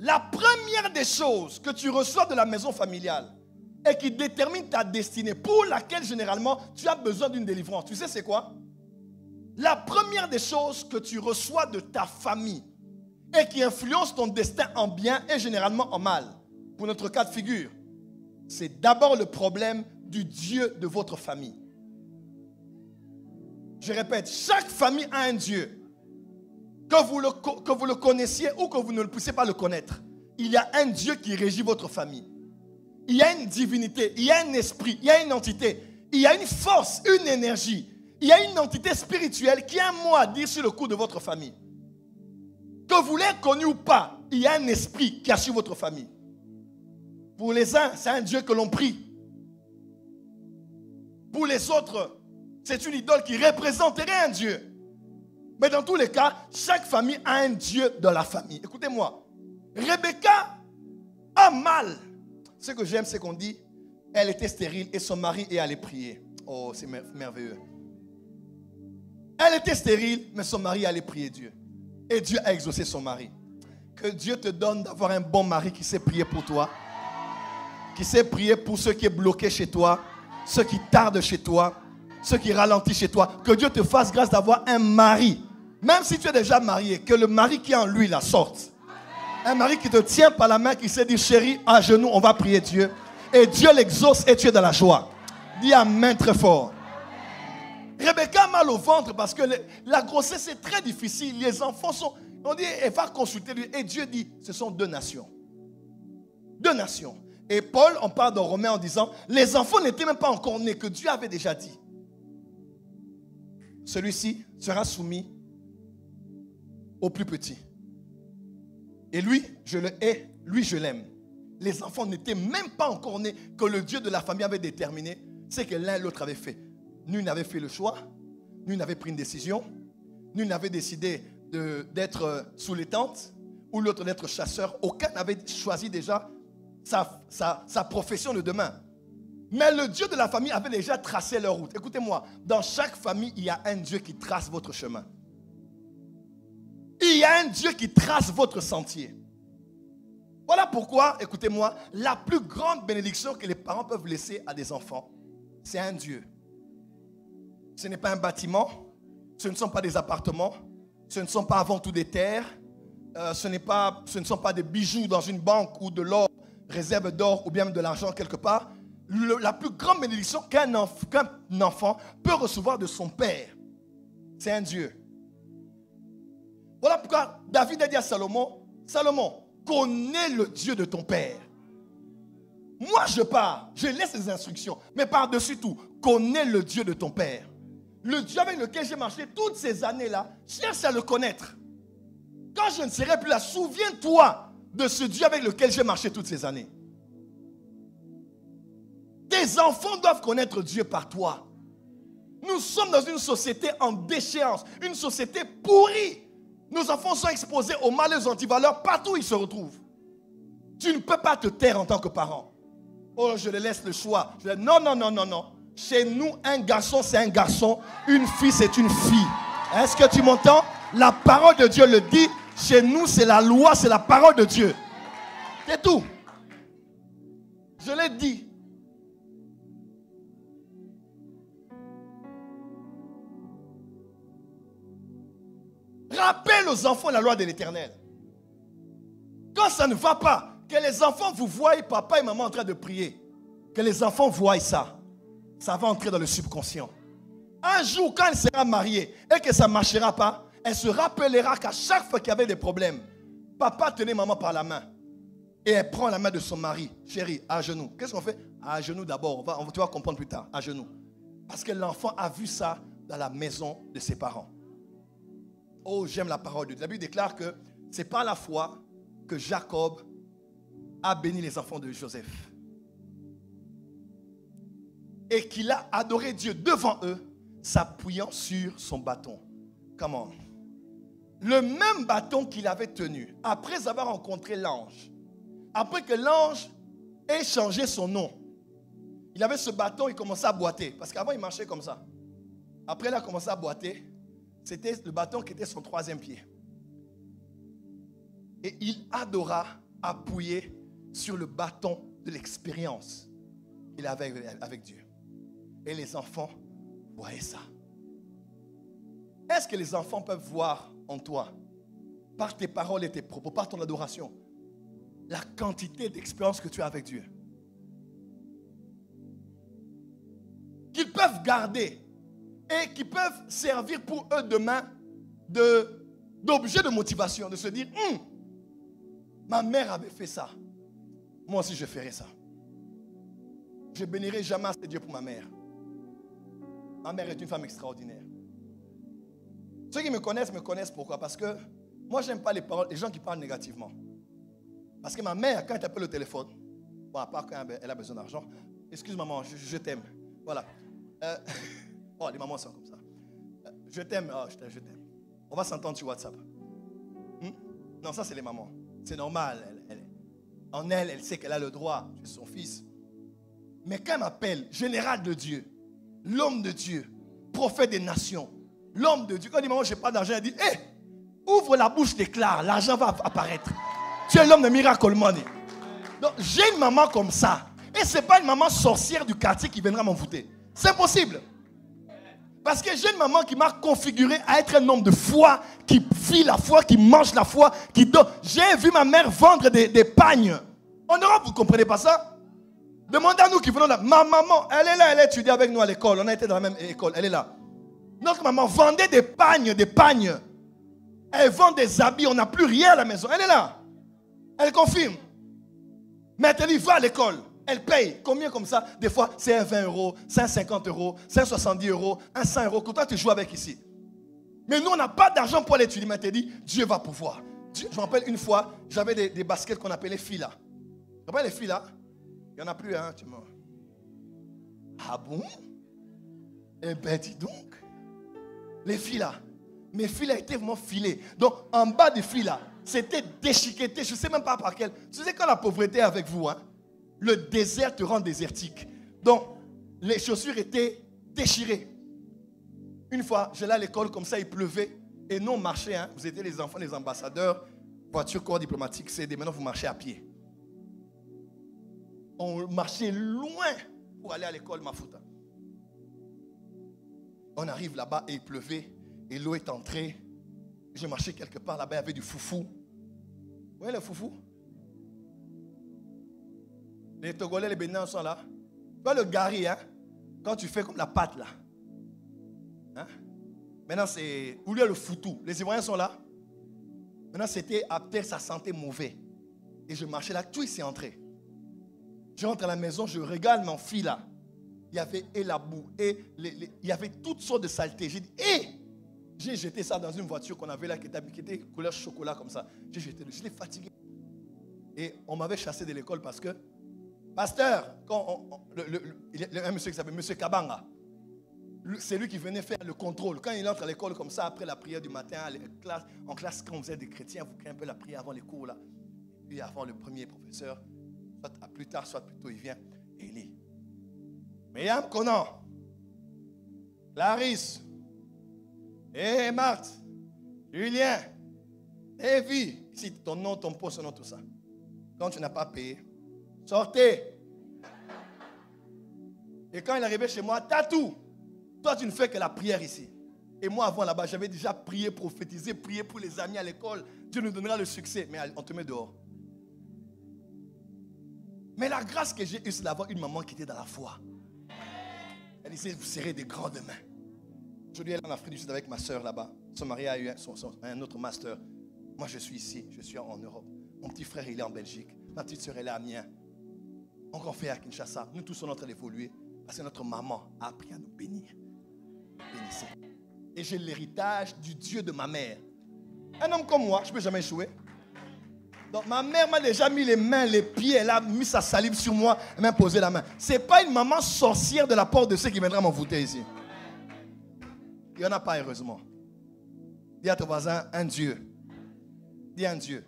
la première des choses que tu reçois de la maison familiale et qui détermine ta destinée, pour laquelle généralement tu as besoin d'une délivrance, tu sais c'est quoi? La première des choses que tu reçois de ta famille et qui influence ton destin en bien et généralement en mal, pour notre cas de figure, c'est d'abord le problème du Dieu de votre famille. Je répète, chaque famille a un Dieu. Que vous le connaissiez ou que vous ne le puissiez pas le connaître, il y a un Dieu qui régit votre famille. Il y a une divinité, il y a un esprit, il y a une entité, il y a une force, une énergie. Il y a une entité spirituelle qui a un mot à dire sur le coup de votre famille. Que vous l'ayez connu ou pas, il y a un esprit qui assure votre famille. Pour les uns, c'est un Dieu que l'on prie. Pour les autres, c'est une idole qui représenterait un Dieu. Mais dans tous les cas, chaque famille a un Dieu dans la famille. Écoutez-moi, Rebecca a mal. Ce que j'aime, c'est qu'on dit, elle était stérile et son mari est allé prier. Oh, c'est merveilleux. Elle était stérile, mais son mari allait prier Dieu. Et Dieu a exaucé son mari. Que Dieu te donne d'avoir un bon mari qui sait prier pour toi. Qui sait prier pour ceux qui est bloqué chez toi. Ceux qui tardent chez toi. Ceux qui ralentissent chez toi. Que Dieu te fasse grâce d'avoir un mari. Même si tu es déjà marié, que le mari qui est en lui la sorte. Un mari qui te tient par la main, qui sait dire chérie, à genoux, on va prier Dieu. Et Dieu l'exauce et tu es dans la joie. Dis amen très fort. Rebecca a mal au ventre parce que la grossesse est très difficile. Les enfants sont... On dit, elle va consulter lui. Et Dieu dit, ce sont deux nations. Deux nations. Et Paul, on parle dans Romains en disant, les enfants n'étaient même pas encore nés, que Dieu avait déjà dit. Celui-ci sera soumis au plus petit. Et lui, je le hais, lui, je l'aime. Les enfants n'étaient même pas encore nés, que le Dieu de la famille avait déterminé. C'est que l'un et l'autre avait fait. Nul n'avait fait le choix, nul n'avait pris une décision, nul n'avait décidé d'être sous les tentes, ou l'autre d'être chasseur. Aucun n'avait choisi déjà sa profession de demain. Mais le Dieu de la famille avait déjà tracé leur route. Écoutez-moi, dans chaque famille, il y a un Dieu qui trace votre chemin. Il y a un Dieu qui trace votre sentier. Voilà pourquoi, écoutez-moi, la plus grande bénédiction que les parents peuvent laisser à des enfants, c'est un Dieu. Ce n'est pas un bâtiment, ce ne sont pas des appartements, ce ne sont pas avant tout des terres, ce ne sont pas des bijoux dans une banque ou de l'or, réserve d'or ou bien de l'argent quelque part. La plus grande bénédiction qu'un enfant peut recevoir de son père, c'est un Dieu. Voilà pourquoi David a dit à Salomon, Salomon, connais le Dieu de ton père. Moi je pars, je laisse les instructions, mais par-dessus tout, connais le Dieu de ton père. Le Dieu avec lequel j'ai marché toutes ces années-là, cherche à le connaître. Quand je ne serai plus là, souviens-toi de ce Dieu avec lequel j'ai marché toutes ces années. Tes enfants doivent connaître Dieu par toi. Nous sommes dans une société en déchéance, une société pourrie. Nos enfants sont exposés aux malheurs antivaleurs partout où ils se retrouvent. Tu ne peux pas te taire en tant que parent. Oh, je les laisse le choix. Non, non, non, non, non. Chez nous, un garçon, c'est un garçon. Une fille, c'est une fille. Est-ce que tu m'entends? La parole de Dieu le dit. Chez nous, c'est la loi, c'est la parole de Dieu. C'est tout. Je l'ai dit. Rappelle aux enfants la loi de l'Éternel. Quand ça ne va pas, que les enfants vous voient, papa et maman en train de prier. Que les enfants voient ça. Ça va entrer dans le subconscient. Un jour, quand elle sera mariée et que ça ne marchera pas, elle se rappellera qu'à chaque fois qu'il y avait des problèmes, papa tenait maman par la main. Et elle prend la main de son mari. Chérie, à genoux. Qu'est-ce qu'on fait? À genoux d'abord. Tu vas comprendre plus tard. À genoux. Parce que l'enfant a vu ça dans la maison de ses parents. Oh, j'aime la parole de Dieu. La Bible déclare que c'est par la foi que Jacob a béni les enfants de Joseph. Et qu'il a adoré Dieu devant eux, s'appuyant sur son bâton. Comment? Le même bâton qu'il avait tenu après avoir rencontré l'ange. Après que l'ange ait changé son nom. Il avait ce bâton, il commençait à boiter. Parce qu'avant, il marchait comme ça. Après, il a commencé à boiter. C'était le bâton qui était son troisième pied. Et il adora appuyé sur le bâton de l'expérience qu'il avait avec Dieu. Et les enfants voyaient ça. Est-ce que les enfants peuvent voir en toi, par tes paroles et tes propos, par ton adoration, la quantité d'expérience que tu as avec Dieu? Qu'ils peuvent garder et qui peuvent servir pour eux demain d'objet de motivation, de se dire, ma mère avait fait ça, moi aussi je ferai ça. Je bénirai jamais assez Dieu pour ma mère. Ma mère est une femme extraordinaire. Ceux qui me connaissent pourquoi? Parce que moi j'aime pas les gens qui parlent négativement. Parce que ma mère, quand elle appelle le téléphone, bon, à part quand elle a besoin d'argent, excuse maman, je t'aime. Voilà. Oh, les mamans sont comme ça. Je t'aime, oh, je t'aime. On va s'entendre sur WhatsApp. Non, ça c'est les mamans. C'est normal. Elle sait qu'elle a le droit. Je suis son fils. Mais quand elle m'appelle, général de Dieu, l'homme de Dieu, prophète des nations, l'homme de Dieu, quand il dit maman, je n'ai pas d'argent, elle dit, hé, ouvre la bouche, déclare, l'argent va apparaître. Tu es l'homme de Miracle Money. Donc, j'ai une maman comme ça. Et ce n'est pas une maman sorcière du quartier qui viendra m'envoûter. C'est impossible. Parce que j'ai une maman qui m'a configuré à être un homme de foi, qui vit la foi, qui mange la foi, qui donne. J'ai vu ma mère vendre des pagnes. En Europe, vous ne comprenez pas ça? Demandez à nous qui venons là. Ma maman, elle est là, elle étudie avec nous à l'école. On a été dans la même école, elle est là. Notre maman vendait des pagnes. Elle vend des habits, on n'a plus rien à la maison. Elle est là. Elle confirme. Mais elle va à l'école. Elle paye. Combien comme ça? Des fois, c'est un 20 euros, 150 euros, 170 euros, un 100 euros. Que toi, tu joues avec ici. Mais nous, on n'a pas d'argent pour aller étudier. Mais elle te dit, Dieu va pouvoir. Je me rappelle une fois, j'avais des baskets qu'on appelait Fila. Tu te rappelles les Fila? Il n'y en a plus, hein? Tu m'as... Ah bon? Eh bien, dis donc. Les Fila. Mes Fila étaient vraiment filés. Donc, en bas des Fila, c'était déchiqueté. Je ne sais même pas par quel. Tu sais quand la pauvreté est avec vous, hein? Le désert te rend désertique. Donc, les chaussures étaient déchirées. Une fois, j'allais à l'école comme ça, il pleuvait. Et nous, on marchait. Hein? Vous étiez les enfants des ambassadeurs, voiture, corps diplomatique, CD. Maintenant, vous marchez à pied. On marchait loin pour aller à l'école, Mafuta. On arrive là-bas et il pleuvait. Et l'eau est entrée. J'ai marché quelque part là-bas, il y avait du foufou. Vous voyez le foufou? Les Togolais, les Bénins sont là. Tu vois le gari, hein? Quand tu fais comme la pâte là. Hein? Maintenant, c'est... Où il y a le foutou. Les Ivoiriens sont là. Maintenant, c'était à terre, ça sentait mauvais. Et je marchais là, tout s'est entré. Je rentre à la maison, je regarde mon fils là. Il y avait et la boue, et il y avait toutes sortes de saletés. J'ai dit, j'ai jeté ça dans une voiture qu'on avait là, qui était couleur chocolat comme ça. J'ai jeté, je l'ai fatigué. Et on m'avait chassé de l'école parce que, pasteur, il y a un monsieur qui s'appelle Monsieur Kabanga. C'est lui qui venait faire le contrôle. Quand il entre à l'école comme ça, après la prière du matin, en classe, quand vous êtes des chrétiens, vous créez un peu la prière avant les cours là. Et puis avant le premier professeur, soit à plus tard, soit plus tôt, il vient et il lit. Myriam Conan, Clarisse, et Marthe, Julien, Evie, ici ton nom, ton poste, ton nom, tout ça. Quand tu n'as pas payé, sortez. Et quand il arrivait chez moi, Tatou, toi tu ne fais que la prière ici. Et moi avant là-bas, j'avais déjà prié, prophétisé, prié pour les amis à l'école. Dieu nous donnera le succès, mais on te met dehors. Mais la grâce que j'ai eue, c'est d'avoir une maman qui était dans la foi. Elle disait, vous serez des grands demain. Aujourd'hui, elle est en Afrique du Sud avec ma soeur là-bas. Son mari a eu un autre master. Moi, je suis ici, je suis en Europe. Mon petit frère, il est en Belgique. Ma petite soeur, elle est à Amiens. On grand frère à Kinshasa. Nous tous sommes en train d'évoluer. Parce que notre maman a appris à nous bénir. Bénissez. Et j'ai l'héritage du Dieu de ma mère. Un homme comme moi, je ne peux jamais échouer. Donc ma mère m'a déjà mis les mains, les pieds, elle a mis sa salive sur moi, elle m'a posé la main. Ce n'est pas une maman sorcière de la part de ceux qui viendront m'envoûter ici. Il n'y en a pas, heureusement. Dis à ton voisin, un Dieu. Dis un Dieu.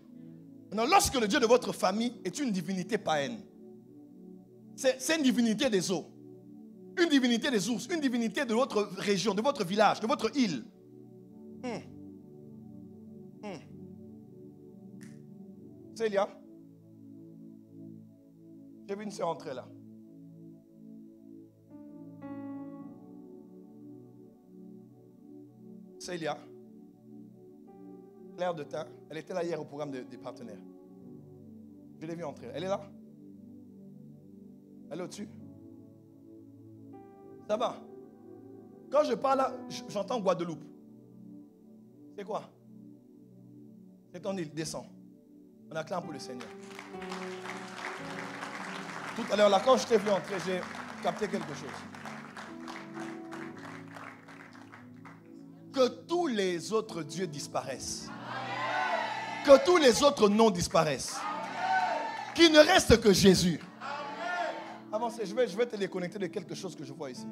Maintenant, lorsque le Dieu de votre famille est une divinité païenne, c'est une divinité des eaux, une divinité des ours, une divinité de votre région, de votre village, de votre île. Célia, J'ai vu une sœur entrer là. Célia, claire de teint, elle était là hier au programme des partenaires. Je l'ai vue entrer. Elle est là? Elle est au-dessus? Ça va? Quand je parle là, j'entends Guadeloupe. C'est quoi? C'est ton île, descends. On acclame pour le Seigneur. Tout à l'heure, là, quand je t'ai vu entrer, j'ai capté quelque chose. Que tous les autres dieux disparaissent. Que tous les autres noms disparaissent. Qu'il ne reste que Jésus. Avancez, je vais te déconnecter de quelque chose que je vois ici.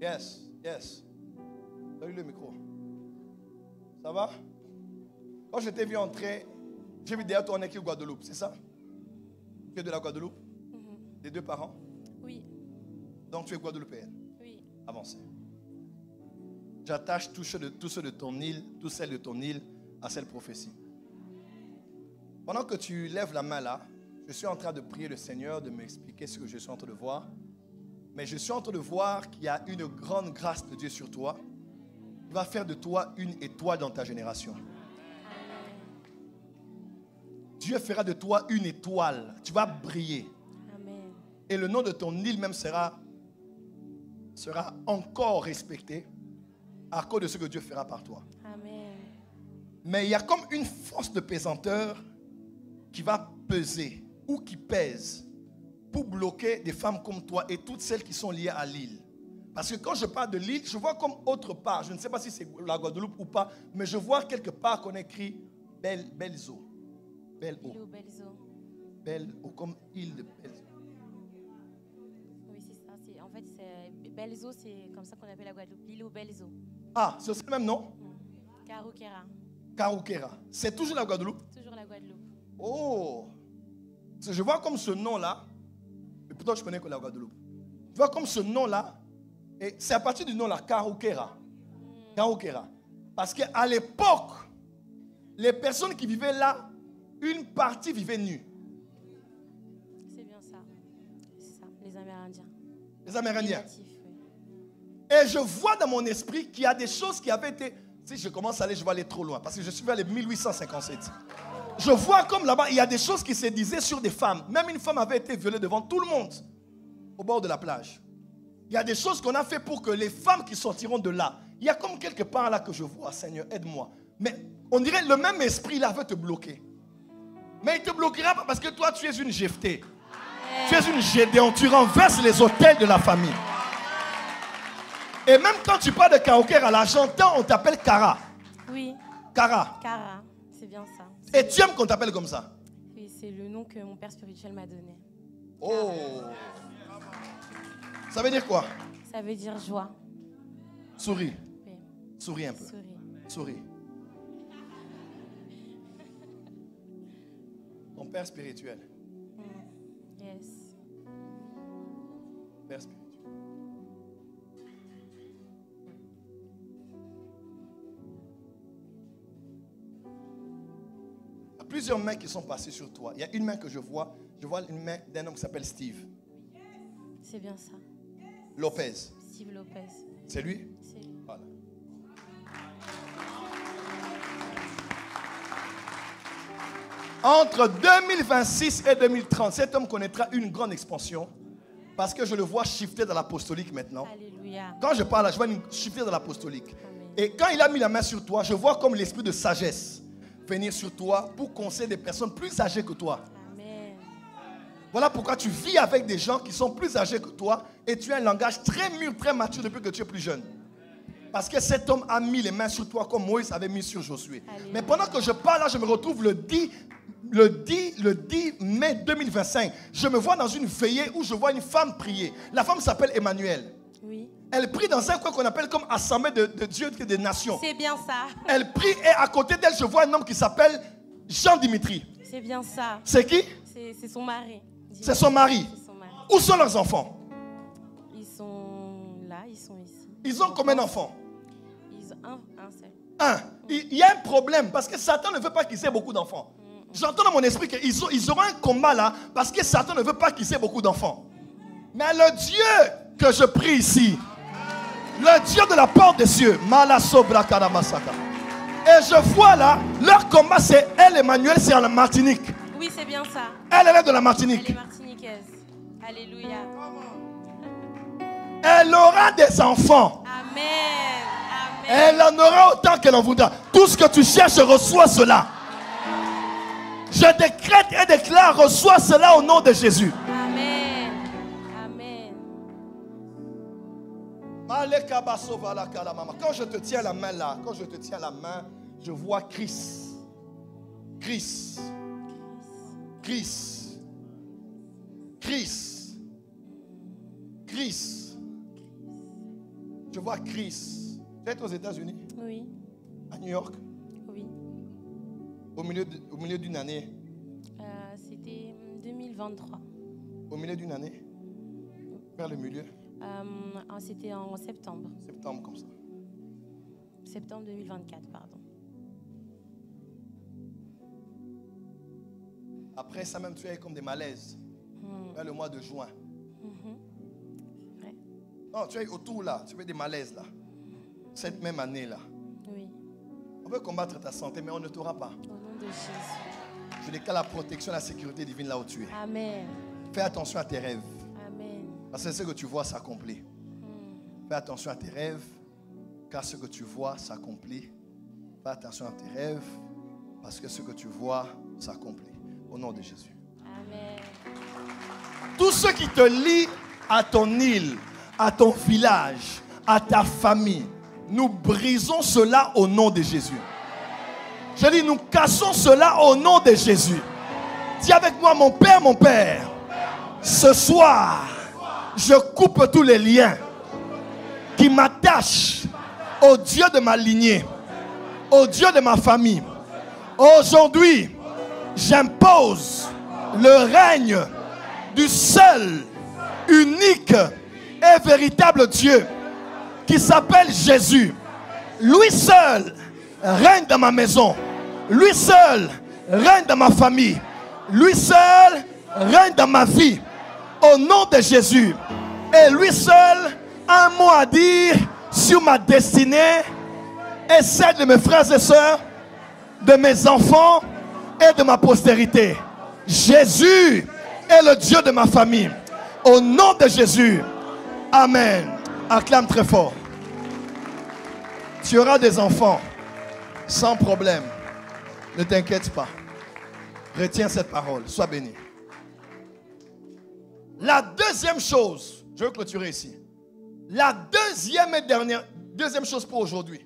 Yes, yes. Donne le micro. Ça va? Quand je t'ai vu entrer, j'ai vu derrière toi, on est qui au Guadeloupe, c'est ça? Tu es de la Guadeloupe? Des deux parents? Oui. Donc tu es guadeloupéenne? Oui. Avancez. J'attache tous ceux de ton île, tous celles de ton île à cette prophétie. Pendant que tu lèves la main là, je suis en train de prier le Seigneur, de m'expliquer ce que je suis en train de voir. Mais je suis en train de voir qu'il y a une grande grâce de Dieu sur toi. Il va faire de toi une étoile dans ta génération. Dieu fera de toi une étoile. Tu vas briller. Amen. Et le nom de ton île même sera encore respecté à cause de ce que Dieu fera par toi. Amen. Mais il y a comme une force de pesanteur qui va peser ou qui pèse pour bloquer des femmes comme toi et toutes celles qui sont liées à l'île. Parce que quand je parle de l'île, je vois comme autre part, je ne sais pas si c'est la Guadeloupe ou pas, mais je vois quelque part qu'on écrit Belzo. Belle-eau. Belle-eau, comme île de Belzo. Oui, c'est ça. En fait, Belzo, c'est comme ça qu'on appelle la Guadeloupe. L'île aux Belzo. Ah, c'est le même nom? Carouquera. Carouquera. C'est toujours la Guadeloupe? Toujours la Guadeloupe. Oh! Parce que je vois comme ce nom-là, et pourtant je connais que la Guadeloupe. Je vois comme ce nom-là, et c'est à partir du nom-là, Carouquera. Carouquera. Parce qu'à l'époque, les personnes qui vivaient là, une partie vivait nue. C'est bien ça. C'est ça, les Amérindiens. Les Amérindiens. Natifs, oui. Et je vois dans mon esprit qu'il y a des choses qui avaient été... Si je commence à aller, je vais aller trop loin. Parce que je suis vers les 1857. Je vois comme là-bas, il y a des choses qui se disaient sur des femmes. Même une femme avait été violée devant tout le monde, au bord de la plage. Il y a des choses qu'on a fait pour que les femmes qui sortiront de là, il y a comme quelque part là que je vois, Seigneur, aide-moi. Mais on dirait le même esprit là veut te bloquer. Mais il ne te bloquera pas parce que toi, tu es une Jephthé. Tu es une Gédéon. Tu renverses les autels de la famille. Et même quand tu parles de Carouquera, là, j'entends, on t'appelle Kara. Oui. Kara. Kara, c'est bien ça. Et tu aimes qu'on t'appelle comme ça? Oui, c'est le nom que mon père spirituel m'a donné. Oh. Ça veut dire quoi? Ça veut dire joie. Souris. Oui. Souris un peu. Souris. Ton père spirituel. Yes. Père spirituel. Il y a plusieurs mains qui sont passées sur toi. Il y a une main que je vois. Je vois une main d'un homme qui s'appelle Steve. C'est bien ça. Lopez. Steve Lopez. C'est lui? C'est lui. Voilà. Entre 2026 et 2030, cet homme connaîtra une grande expansion parce que je le vois shifter dans l'apostolique maintenant. Alléluia. Quand je parle là, je vois une shifter dans l'apostolique. Amen. Et quand il a mis la main sur toi, je vois comme l'esprit de sagesse venir sur toi pour conseiller des personnes plus âgées que toi. Amen. Voilà pourquoi tu vis avec des gens qui sont plus âgés que toi et tu as un langage très mûr, très mature depuis que tu es plus jeune. Parce que cet homme a mis les mains sur toi comme Moïse avait mis sur Josué. Alléluia. Mais pendant que je parle là, je me retrouve le 10 mai 2025. Je me vois dans une veillée où je vois une femme prier. La femme s'appelle Emmanuel. Oui. Elle prie dans un coin qu'on appelle comme assemblée de Dieu et des nations. C'est bien ça. Elle prie et à côté d'elle, je vois un homme qui s'appelle Jean-Dimitri. C'est bien ça. C'est qui? C'est son mari. C'est son mari. C'est son mari. Où sont leurs enfants? Ils sont là, ils sont ici. Ils ont combien d'enfants? Ils ont un seul. Un. Il y a un problème parce que Satan ne veut pas qu'ils aient beaucoup d'enfants. J'entends dans mon esprit qu'ils auront un combat là parce que Satan ne veut pas qu'ils aient beaucoup d'enfants. Mais le Dieu que je prie ici, le Dieu de la porte des cieux, et je vois là, leur combat c'est elle, Emmanuel, c'est en la Martinique. Oui, c'est bien ça. Elle est de la Martinique. Elle est martiniquaise. Alléluia. Elle aura des enfants. Amen. Amen. Elle en aura autant qu'elle en voudra. Tout ce que tu cherches, reçois cela. Je décrète et déclare, reçois cela au nom de Jésus. Amen. Amen. Quand je te tiens la main là, quand je te tiens la main, je vois Christ. Christ. Christ. Christ. Christ. Je vois Christ. Tu es aux États-Unis? Oui. À New York? Oui. Au milieu d'une année? C'était 2023. Au milieu d'une année? Vers le milieu? C'était en septembre. Septembre comme ça. Septembre 2024, pardon. Après ça même, tu as eu comme des malaises. Vers le mois de juin. Ouais. Non, tu as eu autour là. Tu as eu des malaises là. Cette même année là. Oui. On veut combattre ta santé, mais on ne t'aura pas. Au nom de Jésus. Je déclare la protection, la sécurité divine là où tu es. Amen. Fais attention à tes rêves. Amen. Parce que ce que tu vois s'accomplit. Fais attention à tes rêves. Car ce que tu vois s'accomplit. Fais attention à tes rêves. Parce que ce que tu vois s'accomplit. Au nom de Jésus. Amen. Tout ce qui te lie à ton île, à ton village, à ta famille, nous brisons cela au nom de Jésus. Je dis, nous cassons cela au nom de Jésus. Dis avec moi, mon Père, ce soir, je coupe tous les liens qui m'attachent au Dieu de ma lignée, au Dieu de ma famille. Aujourd'hui, j'impose le règne du seul, unique et véritable Dieu qui s'appelle Jésus. Lui seul règne dans ma maison. Lui seul règne dans ma famille. Lui seul règne dans ma vie. Au nom de Jésus. Et lui seul a un mot à dire sur ma destinée et celle de mes frères et sœurs, de mes enfants et de ma postérité. Jésus est le Dieu de ma famille. Au nom de Jésus. Amen. Acclame très fort. Tu auras des enfants sans problème. Ne t'inquiète pas. Retiens cette parole. Sois béni. La deuxième chose, je veux clôturer ici. La deuxième chose pour aujourd'hui.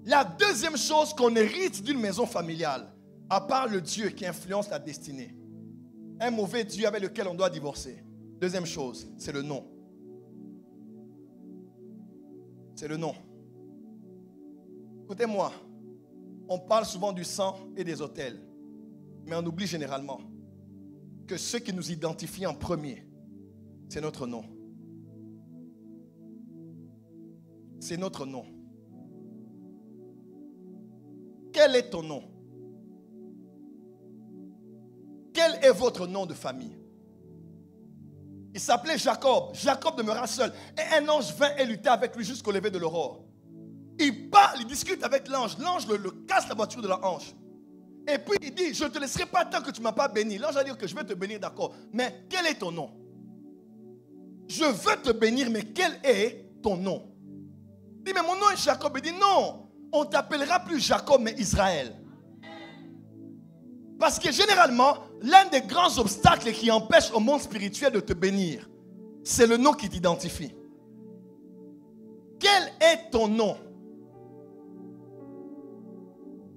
La deuxième chose qu'on hérite d'une maison familiale, à part le Dieu qui influence la destinée. Un mauvais Dieu avec lequel on doit divorcer. Deuxième chose, c'est le nom. C'est le nom. Écoutez-moi, on parle souvent du sang et des autels, mais on oublie généralement que ce qui nous identifie en premier, c'est notre nom. C'est notre nom. Quel est ton nom? Quel est votre nom de famille? Il s'appelait Jacob. Jacob demeura seul. Et un ange vint et lutta avec lui jusqu'au lever de l'aurore. Il parle, il discute avec l'ange. L'ange le casse la voiture de la hanche. Et puis il dit, je ne te laisserai pas tant que tu ne m'as pas béni. L'ange va dire que je vais te bénir, d'accord. Mais quel est ton nom? Je veux te bénir, mais quel est ton nom? Il dit, mais mon nom est Jacob. Il dit, non, on ne t'appellera plus Jacob, mais Israël. Parce que généralement, l'un des grands obstacles qui empêche au monde spirituel de te bénir, c'est le nom qui t'identifie. Quel est ton nom?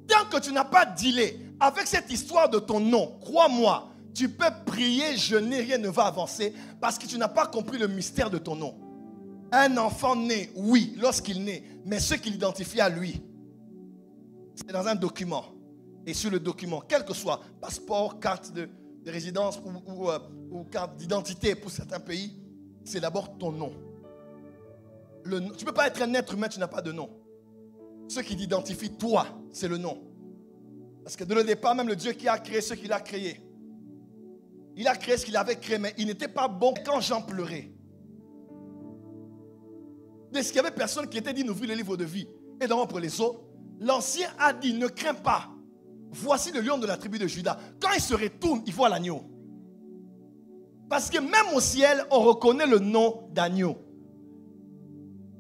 Tant que tu n'as pas dealé avec cette histoire de ton nom, crois-moi, tu peux prier, jeûner, rien ne va avancer parce que tu n'as pas compris le mystère de ton nom. Un enfant naît, oui, lorsqu'il naît, mais ce qui l'identifie à lui, c'est dans un document. Et sur le document, quel que soit, passeport, carte de résidence ou carte d'identité pour certains pays, c'est d'abord ton nom. Tu ne peux pas être un être humain, tu n'as pas de nom. Ce qui t'identifie, toi, c'est le nom. Parce que de le départ, même le Dieu qui a créé ce qu'il a créé, il a créé ce qu'il avait créé, mais il n'était pas bon quand Jean pleurait. Dès qu'il y avait personne qui était dit d'ouvrir le livre de vie et d'en rompre les os, l'ancien a dit, ne crains pas. Voici le lion de la tribu de Juda. Quand il se retourne, il voit l'agneau. Parce que même au ciel, on reconnaît le nom d'agneau.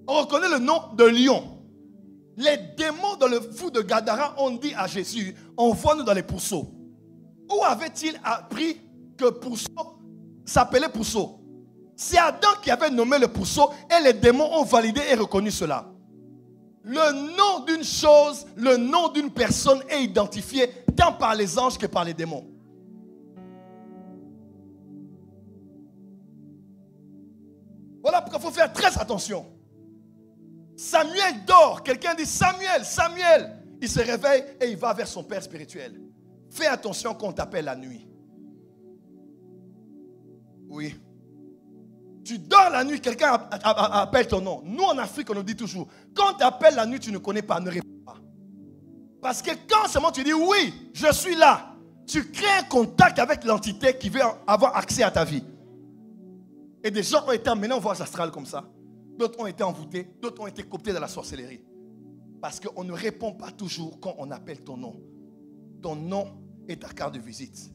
On reconnaît le nom de lion. Les démons dans le fou de Gadara ont dit à Jésus, envoie-nous dans les pourceaux. Où avait-il appris que pourceau s'appelait pourceau? C'est Adam qui avait nommé le pourceau et les démons ont validé et reconnu cela. Le nom d'une chose, le nom d'une personne est identifié tant par les anges que par les démons. Voilà pourquoi il faut faire très attention. Samuel dort, quelqu'un dit Samuel, Samuel. Il se réveille et il va vers son père spirituel. Fais attention quand on t'appelle la nuit. Oui. Tu dors la nuit, quelqu'un appelle ton nom. Nous en Afrique, on nous dit toujours, quand on t'appelle la nuit, tu ne connais pas, ne réponds pas. Parce que quand seulement tu dis oui, je suis là, tu crées un contact avec l'entité qui veut avoir accès à ta vie. Et des gens ont été emmenés en voyage astral comme ça. D'autres ont été envoûtés, d'autres ont été cooptés dans la sorcellerie. Parce qu'on ne répond pas toujours quand on appelle ton nom. Ton nom est ta carte de visite.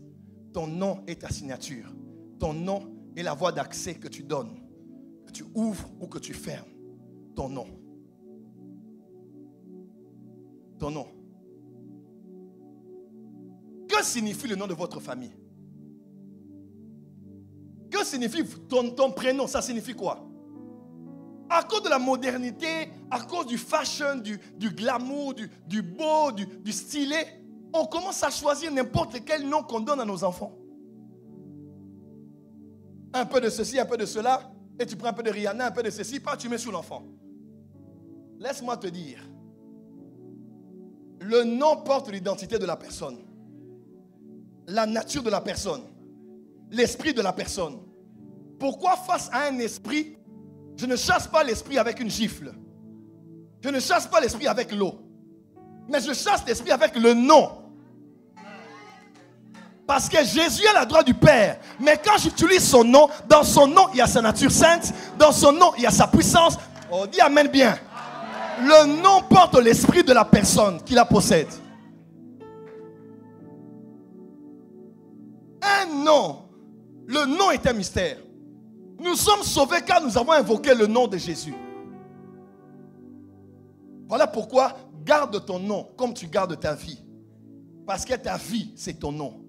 Ton nom est ta signature. Ton nom est la voie d'accès que tu donnes, que tu ouvres ou que tu fermes. Ton nom. Ton nom. Que signifie le nom de votre famille? Que signifie ton prénom? Ça signifie quoi? À cause de la modernité, à cause du fashion, du glamour, du beau, du stylé, on commence à choisir n'importe quel nom qu'on donne à nos enfants. Un peu de ceci, un peu de cela, et tu prends un peu de Rihanna, un peu de ceci, pas tu mets sous l'enfant. Laisse-moi te dire, le nom porte l'identité de la personne, la nature de la personne, l'esprit de la personne. Pourquoi face à un esprit, je ne chasse pas l'esprit avec une gifle. Je ne chasse pas l'esprit avec l'eau. Mais je chasse l'esprit avec le nom. Parce que Jésus a la droit du Père. Mais quand j'utilise son nom, dans son nom, il y a sa nature sainte. Dans son nom, il y a sa puissance. On dit amen bien. Le nom porte l'esprit de la personne qui la possède. Un nom. Le nom est un mystère. Nous sommes sauvés car nous avons invoqué le nom de Jésus. Voilà pourquoi garde ton nom comme tu gardes ta vie. Parce que ta vie, c'est ton nom.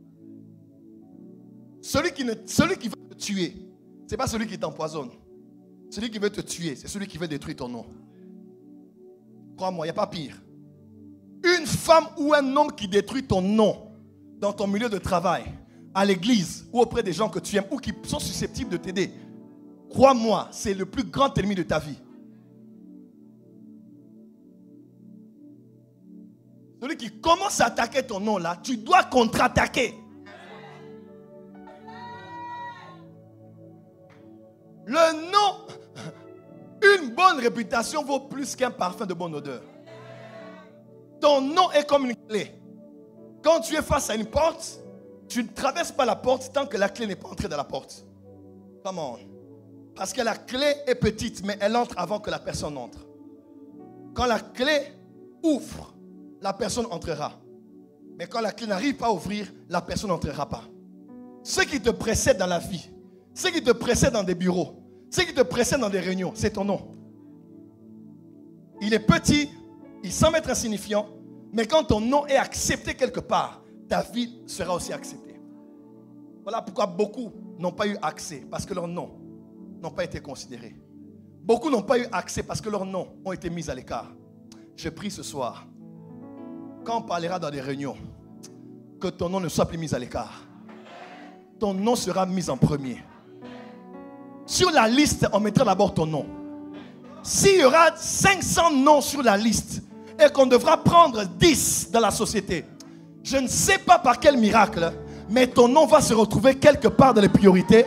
Celui qui veut te tuer, ce n'est pas celui qui t'empoisonne. Celui qui veut te tuer, c'est celui qui veut détruire ton nom. Crois-moi, il n'y a pas pire. Une femme ou un homme qui détruit ton nom dans ton milieu de travail, à l'église ou auprès des gens que tu aimes ou qui sont susceptibles de t'aider, crois-moi, c'est le plus grand ennemi de ta vie. Celui qui commence à attaquer ton nom là, tu dois contre-attaquer. Le nom, une bonne réputation vaut plus qu'un parfum de bonne odeur. Ton nom est comme une clé. Quand tu es face à une porte, tu ne traverses pas la porte tant que la clé n'est pas entrée dans la porte. Come on. Parce que la clé est petite, mais elle entre avant que la personne entre. Quand la clé ouvre, la personne entrera. Mais quand la clé n'arrive pas à ouvrir, la personne n'entrera pas. Ce qui te précède dans la vie, ce qui te précède dans des bureaux, ce qui te précède dans des réunions, c'est ton nom. Il est petit, il semble être insignifiant, mais quand ton nom est accepté quelque part, ta vie sera aussi acceptée. Voilà pourquoi beaucoup n'ont pas eu accès, parce que leurs noms n'ont pas été considérés. Beaucoup n'ont pas eu accès parce que leurs noms ont été mis à l'écart. Je prie ce soir, quand on parlera dans des réunions, que ton nom ne soit plus mis à l'écart. Ton nom sera mis en premier. Sur la liste, on mettra d'abord ton nom. S'il y aura 500 noms sur la liste et qu'on devra prendre 10 dans la société, je ne sais pas par quel miracle, mais ton nom va se retrouver quelque part dans les priorités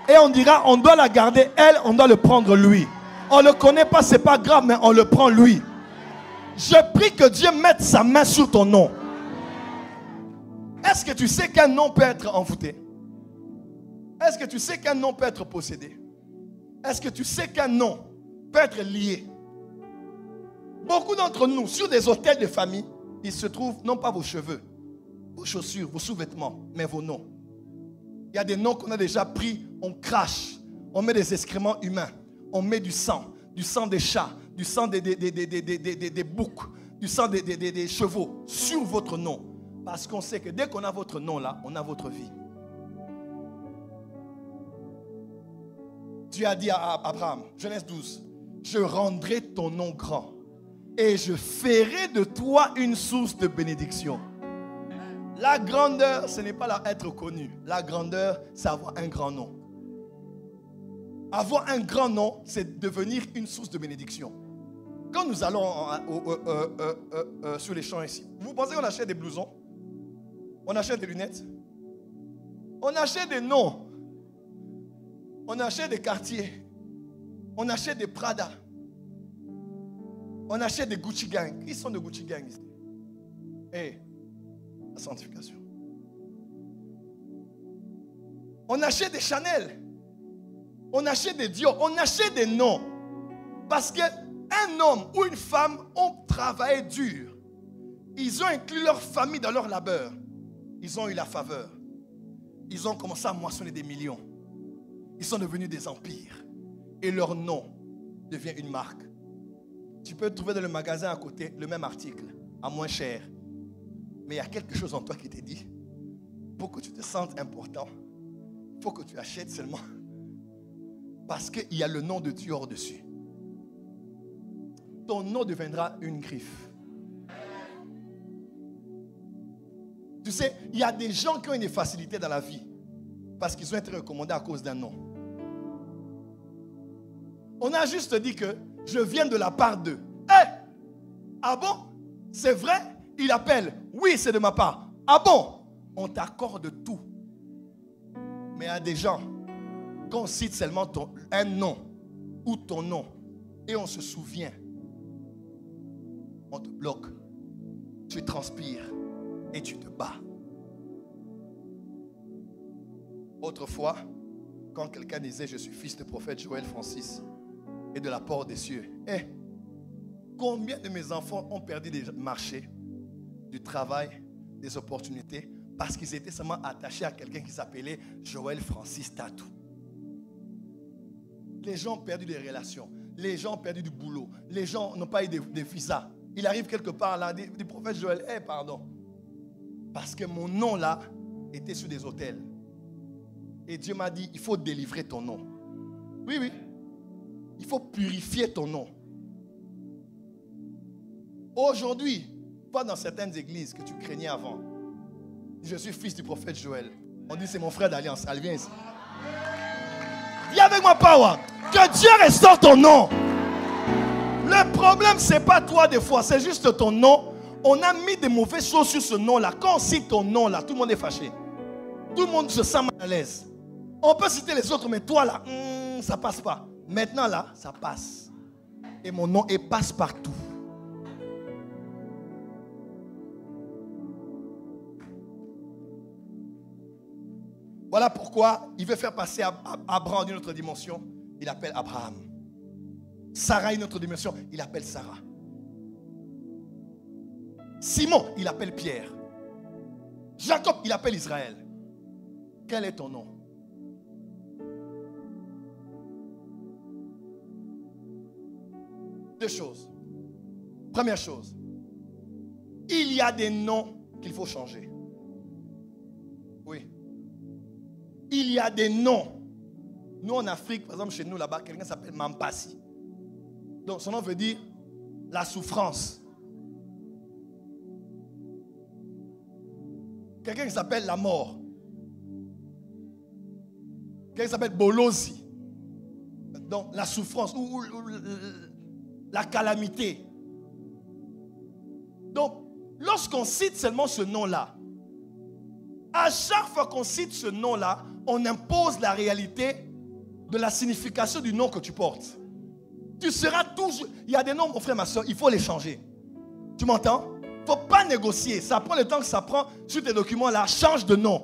et on dira, on doit la garder elle, on doit le prendre lui. On ne le connaît pas, ce n'est pas grave, mais on le prend lui. Je prie que Dieu mette sa main sur ton nom. Est-ce que tu sais qu'un nom peut être envoûté? Est-ce que tu sais qu'un nom peut être possédé? Est-ce que tu sais qu'un nom peut être lié? Beaucoup d'entre nous, sur des autels de famille, il se trouve non pas vos cheveux, vos chaussures, vos sous-vêtements, mais vos noms. Il y a des noms qu'on a déjà pris, on crache, on met des excréments humains, on met du sang des chats, du sang des boucs, du sang des chevaux sur votre nom. Parce qu'on sait que dès qu'on a votre nom là, on a votre vie. Dieu a dit à Abraham, Genèse 12, je rendrai ton nom grand et je ferai de toi une source de bénédiction. La grandeur, ce n'est pas être connu. La grandeur, c'est avoir un grand nom. Avoir un grand nom, c'est devenir une source de bénédiction. Quand nous allons sur les champs ici, vous pensez qu'on achète des blousons? On achète des lunettes? On achète des noms. On achète des quartiers. On achète des Prada. On achète des Gucci Gang. Qui sont de Gucci Gang ici? Hey, la sanctification. On achète des Chanel. On achète des Dior. On achète des noms. Parce qu'un homme ou une femme ont travaillé dur. Ils ont inclus leur famille dans leur labeur. Ils ont eu la faveur. Ils ont commencé à moissonner des millions. Ils sont devenus des empires. Et leur nom devient une marque. Tu peux trouver dans le magasin à côté le même article, à moins cher. Mais il y a quelque chose en toi qui te dit, pour que tu te sentes important, il faut que tu achètes seulement. Parce qu'il y a le nom de Dieu au-dessus. Ton nom deviendra une griffe. Tu sais, il y a des gens qui ont une facilité dans la vie parce qu'ils ont été recommandés à cause d'un nom. On a juste dit que je viens de la part d'eux. Hey! Ah bon? C'est vrai? Il appelle. Oui, c'est de ma part. Ah bon? On t'accorde tout. Mais il y a des gens, quand on cite seulement un nom ou ton nom et on se souvient, on te bloque. Tu transpires et tu te bats. Autrefois, quand quelqu'un disait je suis fils de prophète Joël Francis et de la porte des cieux, combien de mes enfants ont perdu des marchés, du travail, des opportunités parce qu'ils étaient seulement attachés à quelqu'un qui s'appelait Joël Francis Tatou. Les gens ont perdu des relations, les gens ont perdu du boulot, les gens n'ont pas eu de visa. Il arrive quelque part là, du prophète Joël, pardon. Parce que mon nom là était sur des autels. Et Dieu m'a dit, il faut délivrer ton nom. Oui, oui. Il faut purifier ton nom. Aujourd'hui, pas dans certaines églises que tu craignais avant. Je suis fils du prophète Joël. On dit c'est mon frère d'alliance. Allez, viens ici. Viens avec moi, Power. Que Dieu restaure ton nom. Le problème, ce n'est pas toi des fois, c'est juste ton nom. On a mis des mauvaises choses sur ce nom-là. Quand on cite ton nom-là, tout le monde est fâché. Tout le monde se sent mal à l'aise. On peut citer les autres, mais toi là, ça passe pas. Maintenant là, ça passe. Et mon nom passe partout. Voilà pourquoi il veut faire passer Abraham d'une autre dimension. Il appelle Abraham. Sarah une autre dimension. Il appelle Sarah. Simon, il appelle Pierre. Jacob, il appelle Israël. Quel est ton nom? Deux choses. Première chose, il y a des noms qu'il faut changer. Oui. Il y a des noms. Nous en Afrique, par exemple chez nous là-bas, quelqu'un s'appelle Mampasi. Donc son nom veut dire la souffrance. Quelqu'un qui s'appelle la mort. Quelqu'un qui s'appelle Bolosi. Donc la souffrance ou la calamité. Donc lorsqu'on cite seulement ce nom-là, à chaque fois qu'on cite ce nom-là, on impose la réalité de la signification du nom que tu portes. Tu seras toujours... Il y a des noms, mon frère, ma soeur, il faut les changer. Tu m'entends? Il ne faut pas négocier. Ça prend le temps que ça prend sur tes documents là. Change de nom.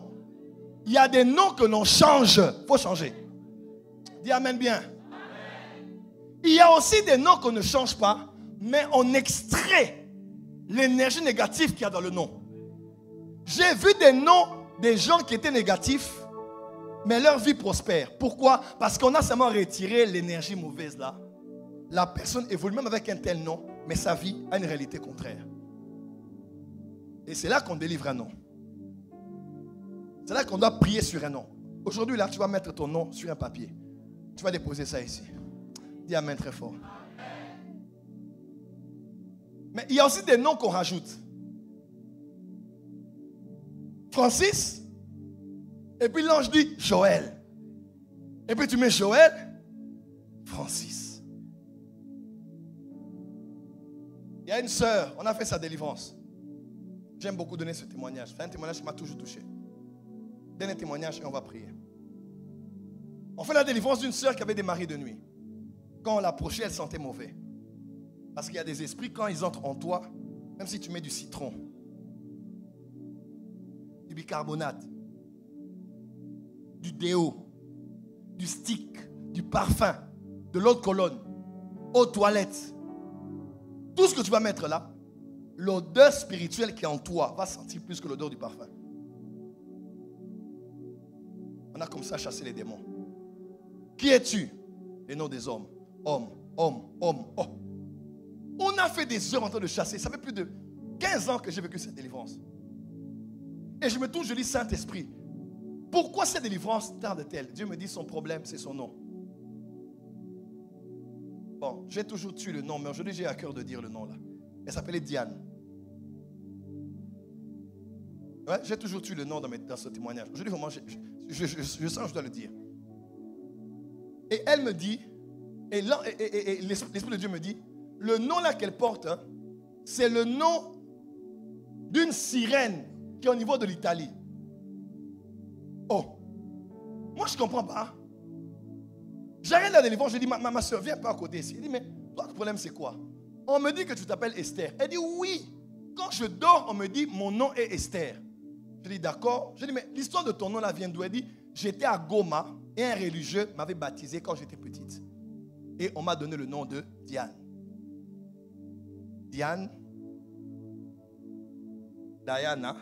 Il y a des noms que l'on change. Il faut changer. Dis amen bien. Amen. Il y a aussi des noms qu'on ne change pas, mais on extrait l'énergie négative qu'il y a dans le nom. J'ai vu des noms des gens qui étaient négatifs, mais leur vie prospère. Pourquoi? Parce qu'on a seulement retiré l'énergie mauvaise là. La personne évolue même avec un tel nom, mais sa vie a une réalité contraire. Et c'est là qu'on délivre un nom. C'est là qu'on doit prier sur un nom. Aujourd'hui, là, tu vas mettre ton nom sur un papier. Tu vas déposer ça ici. Dis amen très fort. Mais il y a aussi des noms qu'on rajoute. Francis. Et puis l'ange dit Joël. Et puis tu mets Joël, Francis. Il y a une sœur, on a fait sa délivrance. J'aime beaucoup donner ce témoignage. C'est un témoignage qui m'a toujours touché. Donne un témoignage et on va prier. On fait la délivrance d'une sœur qui avait des maris de nuit. Quand on l'approchait, elle sentait mauvais. Parce qu'il y a des esprits, quand ils entrent en toi, même si tu mets du citron, du bicarbonate, du déo, du stick, du parfum, de l'eau de Cologne, aux toilettes, tout ce que tu vas mettre là, l'odeur spirituelle qui est en toi va sentir plus que l'odeur du parfum. On a comme ça chassé les démons. Qui es-tu? Les noms des hommes. Homme, homme, homme, oh. On a fait des heures en train de chasser. Ça fait plus de 15 ans que j'ai vécu cette délivrance. Et je me tourne, je dis Saint-Esprit. Pourquoi cette délivrance tarde-t-elle? Dieu me dit son problème, c'est son nom. Bon, j'ai toujours tué le nom, mais aujourd'hui j'ai à cœur de dire le nom là. Elle s'appelait Diane. Ouais, j'ai toujours tué le nom dans ce témoignage. Aujourd'hui, vraiment, je sens que je dois le dire. Et elle me dit, et l'Esprit de Dieu me dit, le nom là qu'elle porte, hein, c'est le nom d'une sirène qui est au niveau de l'Italie. Oh, moi je ne comprends pas. J'arrête la délivrance, je dis, ma soeur, viens pas à côté ici. Elle dit, mais toi, le problème c'est quoi? On me dit que tu t'appelles Esther. Elle dit, oui. Quand je dors, on me dit, mon nom est Esther. Je dis, d'accord. Je dis, mais l'histoire de ton nom là vient d'où? Elle dit, j'étais à Goma et un religieux m'avait baptisé quand j'étais petite. Et on m'a donné le nom de Diane. Diane, Diana.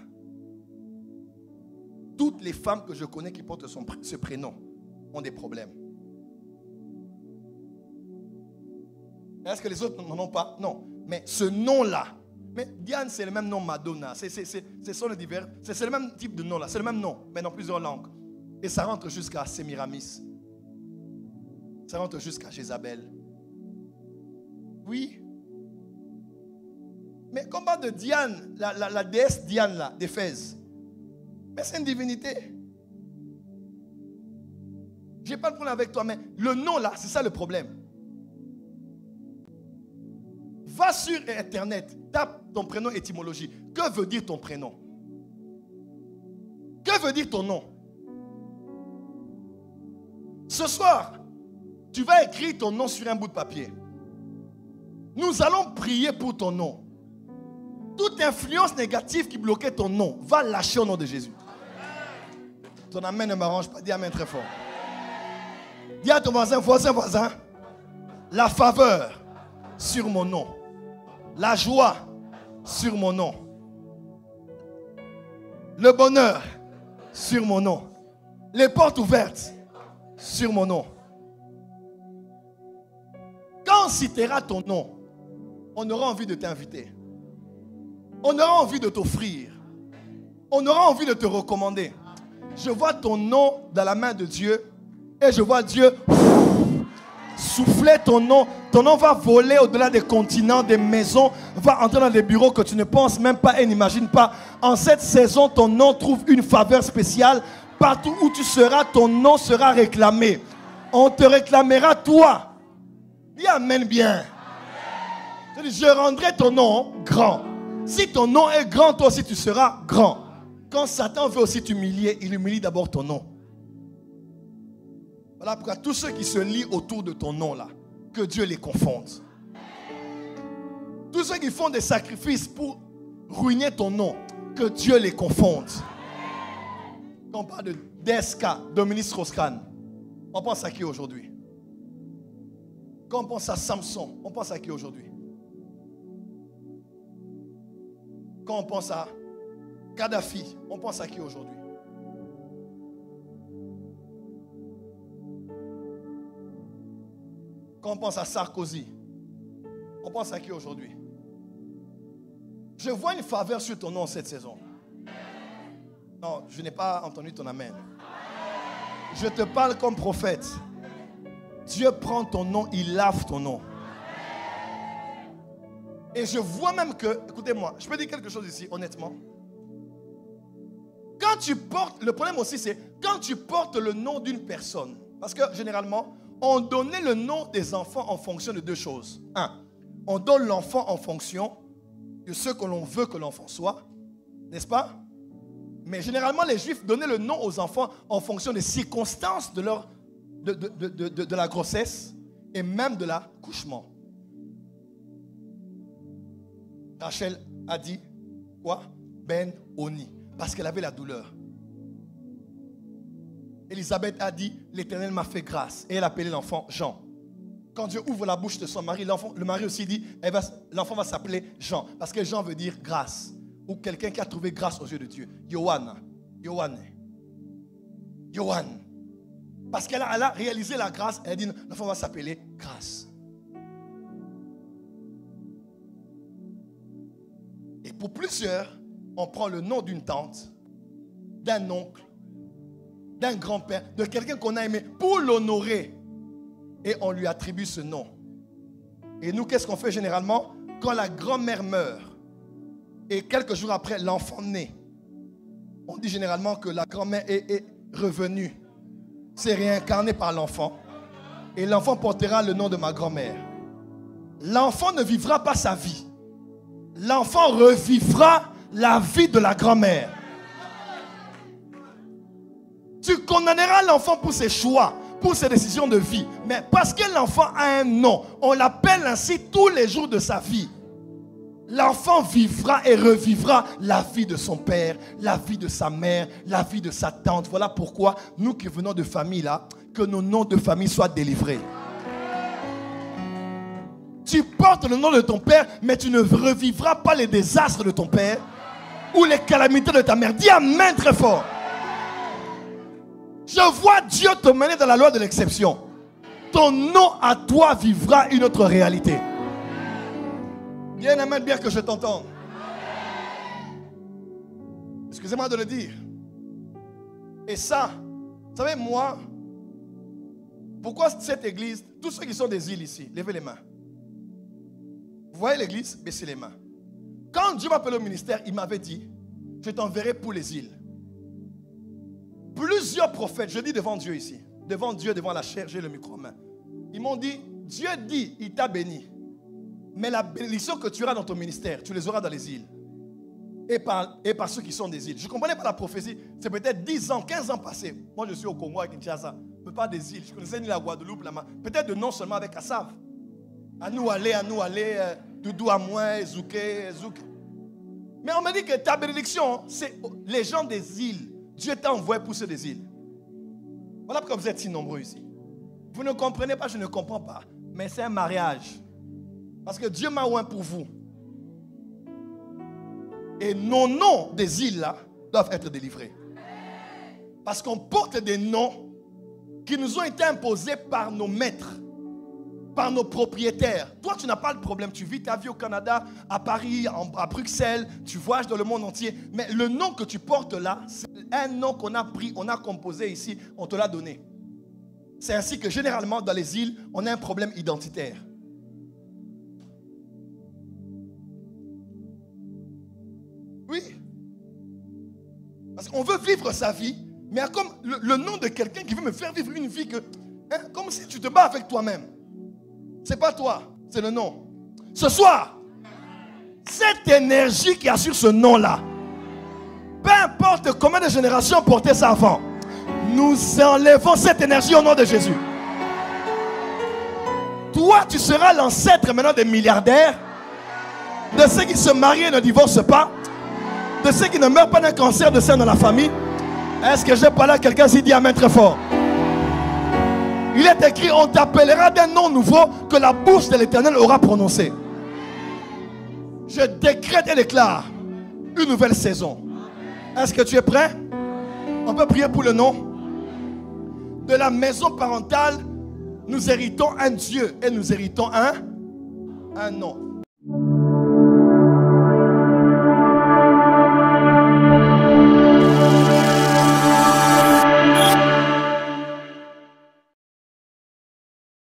Toutes les femmes que je connais qui portent ce prénom ont des problèmes. Est-ce que les autres n'en ont pas? Non. Mais ce nom-là, mais Diane, c'est le même nom Madonna. C'est le même type de nom là. C'est le même nom, mais dans plusieurs langues. Et ça rentre jusqu'à Sémiramis. Ça rentre jusqu'à Jézabel. Oui. Mais combat de Diane, la déesse Diane là, d'Éphèse. Mais c'est une divinité. Je n'ai pas de problème avec toi, mais le nom là, c'est ça le problème. Va sur Internet, tape ton prénom étymologie. Que veut dire ton prénom? Que veut dire ton nom? Ce soir, tu vas écrire ton nom sur un bout de papier. Nous allons prier pour ton nom. Toute influence négative qui bloquait ton nom va lâcher au nom de Jésus. Ton amen ne m'arrange pas. Dis amen très fort. Dis à ton voisin, voisin, la faveur sur mon nom. La joie sur mon nom. Le bonheur sur mon nom. Les portes ouvertes sur mon nom. Quand on citera ton nom, on aura envie de t'inviter. On aura envie de t'offrir. On aura envie de te recommander. Je vois ton nom dans la main de Dieu et je vois Dieu souffler ton nom. Ton nom va voler au-delà des continents, des maisons, va entrer dans des bureaux que tu ne penses même pas et n'imagines pas. En cette saison, ton nom trouve une faveur spéciale. Partout où tu seras, ton nom sera réclamé. On te réclamera toi. Dis amen bien. Amen. Je rendrai ton nom grand. Si ton nom est grand, toi aussi tu seras grand. Quand Satan veut aussi t'humilier, il humilie d'abord ton nom. Voilà pourquoi tous ceux qui se lient autour de ton nom là, que Dieu les confonde. Tous ceux qui font des sacrifices pour ruiner ton nom, que Dieu les confonde. Quand on parle de DSK, Dominique Strauss-Kahn, on pense à qui aujourd'hui? Quand on pense à Samson, on pense à qui aujourd'hui? Quand on pense à Kadhafi, on pense à qui aujourd'hui? Quand on pense à Sarkozy, on pense à qui aujourd'hui? Je vois une faveur sur ton nom cette saison. Non, je n'ai pas entendu ton amen. Je te parle comme prophète. Dieu prend ton nom, il lave ton nom. Et je vois même que, écoutez-moi, je peux dire quelque chose ici, honnêtement. Quand tu portes, le problème aussi c'est, quand tu portes le nom d'une personne, parce que généralement, on donnait le nom des enfants en fonction de deux choses. Un, on donne l'enfant en fonction de ce que l'on veut que l'enfant soit, n'est-ce pas? Mais généralement, les Juifs donnaient le nom aux enfants en fonction des circonstances de la grossesse et même de l'accouchement. Rachel a dit quoi? Ben Oni, parce qu'elle avait la douleur. Élisabeth a dit, l'Éternel m'a fait grâce. Et elle appelait l'enfant Jean. Quand Dieu ouvre la bouche de son mari, le mari aussi dit, l'enfant va s'appeler Jean. Parce que Jean veut dire grâce. Ou quelqu'un qui a trouvé grâce aux yeux de Dieu. Yohan. Parce qu'elle a réalisé la grâce, elle a dit, l'enfant va s'appeler grâce. Et pour plusieurs, on prend le nom d'une tante, d'un oncle, d'un grand-père, de quelqu'un qu'on a aimé pour l'honorer. Et on lui attribue ce nom. Et nous, qu'est-ce qu'on fait généralement? Quand la grand-mère meurt, et quelques jours après, l'enfant naît, on dit généralement que la grand-mère est revenue. C'est réincarné par l'enfant. Et l'enfant portera le nom de ma grand-mère. L'enfant ne vivra pas sa vie. L'enfant revivra la vie de la grand-mère. Tu condamneras l'enfant pour ses choix, pour ses décisions de vie. Mais parce que l'enfant a un nom, on l'appelle ainsi tous les jours de sa vie. L'enfant vivra et revivra la vie de son père, la vie de sa mère, la vie de sa tante. Voilà pourquoi nous qui venons de famille là, que nos noms de famille soient délivrés. Tu portes le nom de ton père, mais tu ne revivras pas les désastres de ton père ou les calamités de ta mère. Dis amen très fort. Je vois Dieu te mener dans la loi de l'exception. Ton nom à toi vivra une autre réalité. Bien amen, bien que je t'entende. Excusez-moi de le dire. Et ça, vous savez, moi, pourquoi cette église, tous ceux qui sont des îles ici, levez les mains. Vous voyez l'église, baissez les mains. Quand Dieu m'appelait au ministère, il m'avait dit, je t'enverrai pour les îles. Plusieurs prophètes, je dis devant Dieu ici, devant Dieu, devant la chair, j'ai le micro en main. Ils m'ont dit, Dieu dit, il t'a béni. Mais la bénédiction que tu auras dans ton ministère, tu les auras dans les îles. Et par ceux qui sont des îles. Je ne comprenais pas la prophétie. C'est peut-être 10 ans, 15 ans passés. Moi, je suis au Congo, à Kinshasa. Mais pas des îles. Je ne connaissais ni la Guadeloupe, peut-être de non seulement avec Assav. À nous aller, Doudou à moi, Zouké. Mais on m'a dit que ta bénédiction, c'est les gens des îles. Dieu t'a envoyé pour ceux des îles. Voilà pourquoi vous êtes si nombreux ici. Vous ne comprenez pas, je ne comprends pas. Mais c'est un mariage. Parce que Dieu m'a oint pour vous. Et nos noms des îles là doivent être délivrés. Parce qu'on porte des noms qui nous ont été imposés par nos maîtres, par nos propriétaires. Toi, tu n'as pas de problème. Tu vis ta vie au Canada, à Paris, à Bruxelles. Tu voyages dans le monde entier. Mais le nom que tu portes là, c'est un nom qu'on a pris, on a composé ici, on te l'a donné. C'est ainsi que généralement dans les îles, on a un problème identitaire. Oui. Parce qu'on veut vivre sa vie, mais comme le nom de quelqu'un qui veut me faire vivre une vie que, comme si tu te bats avec toi-même. C'est pas toi, c'est le nom. Ce soir, cette énergie qui a sur ce nom-là, peu importe combien de générations portaient ça avant, nous enlevons cette énergie au nom de Jésus. Toi Toi, tu seras l'ancêtre maintenant des milliardaires, de ceux qui se marient et ne divorcent pas, de ceux qui ne meurent pas d'un cancer de sein dans la famille. Est-ce que j'ai parlé à quelqu'un qui dit amen très fort? Il est écrit, on t'appellera d'un nom nouveau que la bouche de l'Éternel aura prononcé. Je décrète et déclare une nouvelle saison. Est-ce que tu es prêt? On peut prier pour le nom. De la maison parentale, nous héritons un Dieu et nous héritons un nom.